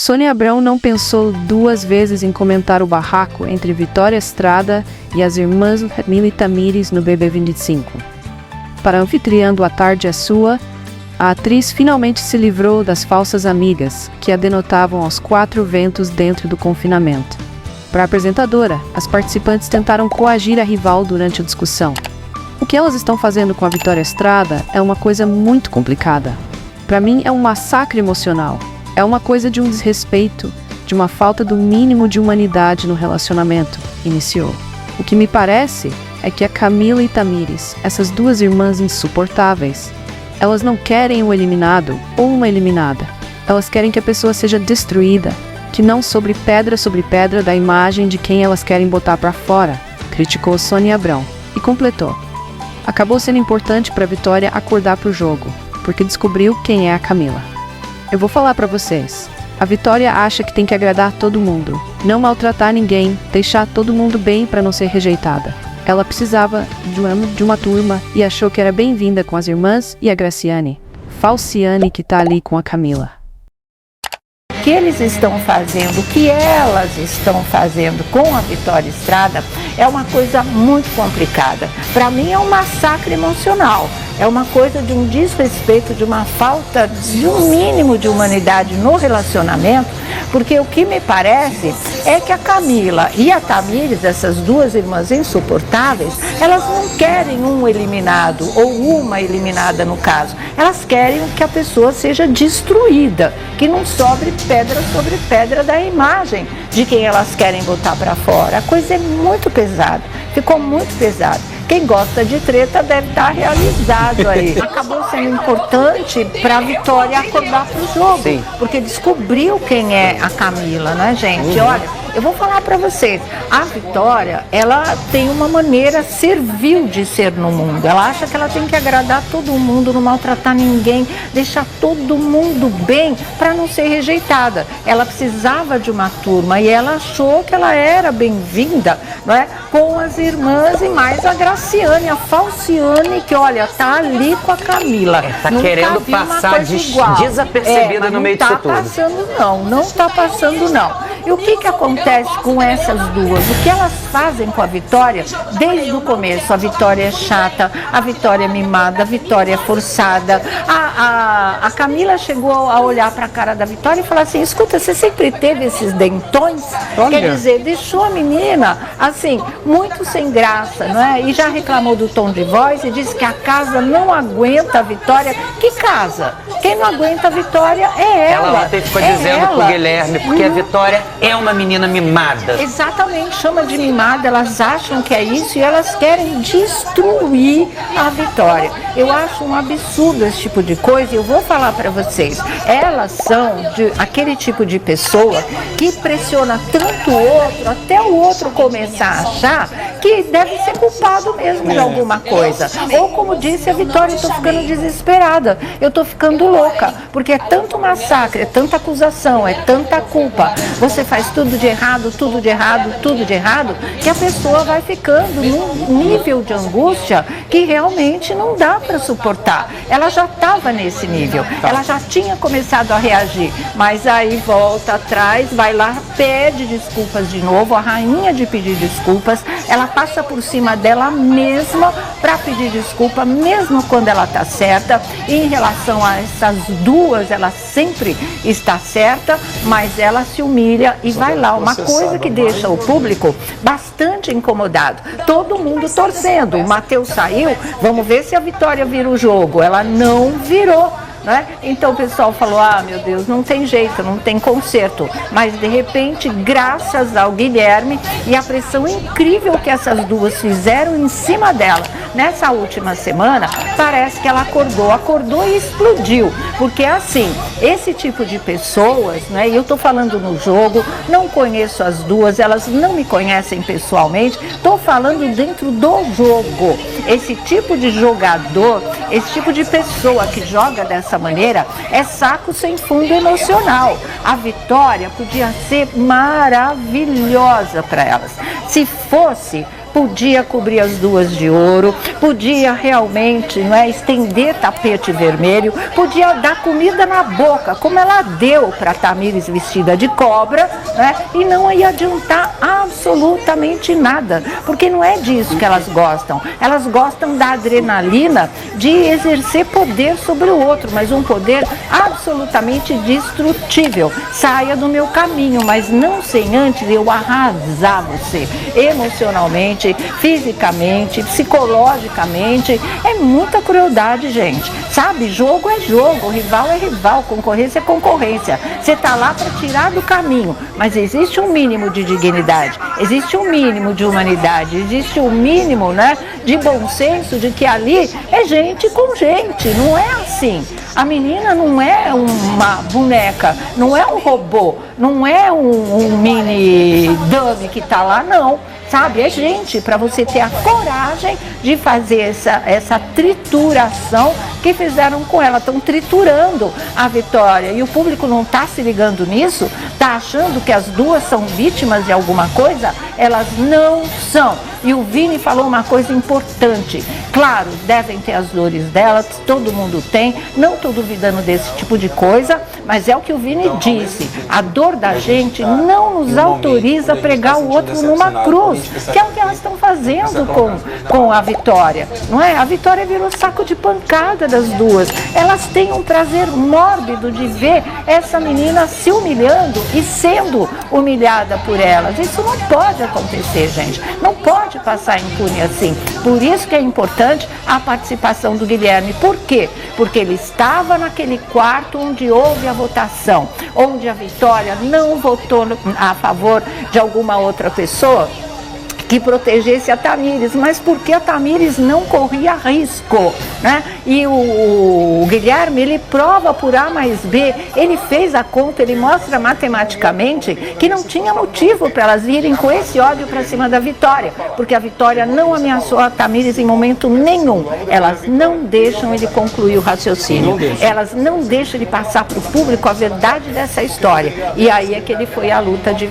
Sônia Abrão não pensou duas vezes em comentar o barraco entre Vitória Estrada e as irmãs Camila e Tamires no BB25. Para a anfitriã do A Tarde é Sua, a atriz finalmente se livrou das falsas amigas que a denotavam aos quatro ventos dentro do confinamento. Para a apresentadora, as participantes tentaram coagir a rival durante a discussão. O que elas estão fazendo com a Vitória Estrada é uma coisa muito complicada. Para mim é um massacre emocional. É uma coisa de um desrespeito, de uma falta do mínimo de humanidade no relacionamento, iniciou. O que me parece é que a Camila e Tamires, essas duas irmãs insuportáveis, elas não querem o eliminado ou uma eliminada. Elas querem que a pessoa seja destruída, que não sobre pedra da imagem de quem elas querem botar para fora, criticou Sônia Abrão e completou. Acabou sendo importante para a Vitória acordar para o jogo, porque descobriu quem é a Camila. Eu vou falar para vocês. A Vitória acha que tem que agradar todo mundo, não maltratar ninguém, deixar todo mundo bem para não ser rejeitada. Ela precisava de uma turma e achou que era bem-vinda com as irmãs e a Graciane. Falciane que tá ali com a Camila. O que eles estão fazendo, o que elas estão fazendo com a Vitória Estrada é uma coisa muito complicada. Para mim é um massacre emocional. É uma coisa de um desrespeito, de uma falta de um mínimo de humanidade no relacionamento, porque o que me parece é que a Camila e a Tamires, essas duas irmãs insuportáveis, elas não querem um eliminado ou uma eliminada no caso. Elas querem que a pessoa seja destruída, que não sobre pedra da imagem de quem elas querem botar para fora. A coisa é muito pesada, ficou muito pesada. Quem gosta de treta deve estar realizado aí. Acabou sendo importante para a Vitória acordar para o jogo, sim, porque descobriu quem é a Camila, né, gente? Olha, eu vou falar para vocês, a Vitória, ela tem uma maneira servil de ser no mundo. Ela acha que ela tem que agradar todo mundo, não maltratar ninguém, deixar todo mundo bem para não ser rejeitada. Ela precisava de uma turma e ela achou que ela era bem-vinda, não é? Com as irmãs e mais a Graciane, a Falciane, que olha, tá ali com a Camila. Tá querendo passar desapercebida no meio disso tudo. Não tá passando não. E o que acontece com essas duas? O que elas fazem com a Vitória desde o começo? A Vitória é chata, a Vitória é mimada, a Vitória é forçada. A Camila chegou a olhar para a cara da Vitória e falar assim, escuta, você sempre teve esses dentões? Olha. Quer dizer, deixou a menina, assim, muito sem graça, não é? E já reclamou do tom de voz e disse que a casa não aguenta a Vitória. Que casa? Quem não aguenta a Vitória é ela. Ela ontem ficou dizendo pro Guilherme, porque a Vitória é uma menina mimada. Exatamente, chama de mimada, elas acham que é isso e elas querem destruir a Vitória. Eu acho um absurdo esse tipo de coisa e eu vou falar para vocês. Elas são aquele tipo de pessoa que pressiona tanto o outro, até o outro começar a achar que deve ser culpado mesmo de alguma coisa. Ou como disse a Vitória, eu tô ficando desesperada, eu tô ficando louca, porque é tanto massacre, é tanta acusação, é tanta culpa. Você faz tudo de errado, que a pessoa vai ficando num nível de angústia que realmente não dá para suportar. Ela já estava nesse nível, ela já tinha começado a reagir, mas aí volta atrás, vai lá, pede desculpas de novo, a rainha de pedir desculpas, ela passa por cima dela mesma para pedir desculpa, mesmo quando ela está certa. E em relação a essas duas, ela sempre está certa, mas ela se humilha e vai lá. Uma coisa que deixa o público bastante incomodado. Todo mundo torcendo. O Matheus saiu, vamos ver se a Vitória vira o jogo. Ela não virou. Né? Então o pessoal falou, meu Deus, não tem jeito, não tem conserto. Mas de repente, graças ao Guilherme e a pressão incrível que essas duas fizeram em cima dela nessa última semana, parece que ela acordou e explodiu. Porque assim, esse tipo de pessoas, né, e eu tô falando no jogo, não conheço as duas, elas não me conhecem pessoalmente, tô falando dentro do jogo. Esse tipo de jogador, esse tipo de pessoa que joga dessa maneira, é saco sem fundo emocional. A Vitória podia ser maravilhosa para elas. Se fosse podia cobrir as duas de ouro, podia realmente, não é, estender tapete vermelho, podia dar comida na boca, como ela deu para Tamires vestida de cobra, né? E não ia adiantar absolutamente nada, porque não é disso que elas gostam. Elas gostam da adrenalina de exercer poder sobre o outro, mas um poder absolutamente destrutível. Saia do meu caminho, mas não sem antes eu arrasar você, emocionalmente, fisicamente, psicologicamente. É muita crueldade, gente. Sabe, jogo é jogo, rival é rival, concorrência é concorrência. Você está lá para tirar do caminho, mas existe um mínimo de dignidade, existe um mínimo de humanidade, existe um mínimo, né, de bom senso, de que ali é gente com gente, não é assim. A menina não é uma boneca, não é um robô, não é um mini dummy que está lá, não. Sabe, é gente, para você ter a coragem de fazer essa trituração que fizeram com ela. Estão triturando a Vitória e o público não está se ligando nisso, está achando que as duas são vítimas de alguma coisa. Elas não são. E o Vini falou uma coisa importante. Claro, devem ter as dores delas, todo mundo tem, não estou duvidando desse tipo de coisa, mas é o que o Vini disse. A dor da gente não nos autoriza a pregar o outro numa cruz, que é o que elas estão fazendo com a Vitória, não é? A Vitória virou saco de pancada das duas. Elas têm um prazer mórbido de ver essa menina se humilhando e sendo humilhada por elas. Isso não pode acontecer, gente. Não pode passar impune assim. Por isso que é importante a participação do Guilherme. Por quê? Porque ele estava naquele quarto onde houve a votação, onde a Vitória não votou a favor de alguma outra pessoa que protegesse a Tamires, mas porque a Tamires não corria risco, né? E o Guilherme, ele prova por A mais B, ele fez a conta, ele mostra matematicamente que não tinha motivo para elas irem com esse ódio para cima da Vitória, porque a Vitória não ameaçou a Tamires em momento nenhum. Elas não deixam ele concluir o raciocínio, elas não deixam ele passar para o público a verdade dessa história, e aí é que ele foi à luta de verdade.